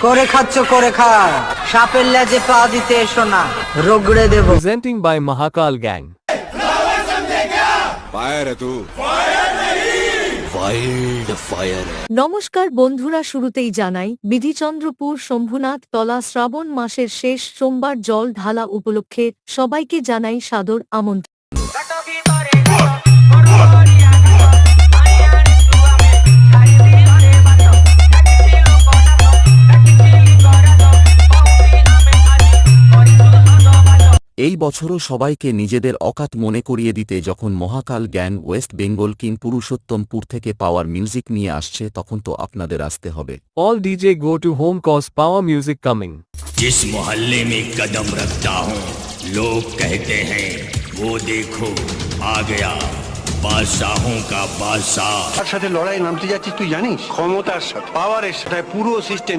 করে খাচ্ছ করে খা, সাপের লেজে পা দিতে এসো না, রগড়ে দেব। Presenting by Mahakal Gang. Fire है तू, वाइल्ड फायर है। নমস্কার বন্ধুরা, শুরুতেই জানাই বিধিচন্দ্রপুর শম্ভুনাথ তলা শ্রাবণ মাসের শেষ সোমবার জল ঢালা উপলক্ষে সবাইকে জানাই সাদর আমন্ত্রণ। এই বছরও সবাইকে নিজেদের অকাত মনে করিয়ে দিতে যখন মহাকাল জ্ঞান ওয়েস্ট বেঙ্গল কিং পুরুষোত্তমপুর থেকে পাওয়ার মিউজিক নিয়ে আসছে, তখন তো আপনাদের আসতে হবে। All DJ go to home cause power music coming. जिस मोहल्ले में कदम रखता हूँ लोग कहते हैं वो देखो आ गया बादशाहों का बादशाह। তার সাথে লড়াই নামতে যাচ্ছিস তুই জানিস? ক্ষমতার সাথে, পাওয়ারের সাথে পুরো সিস্টেম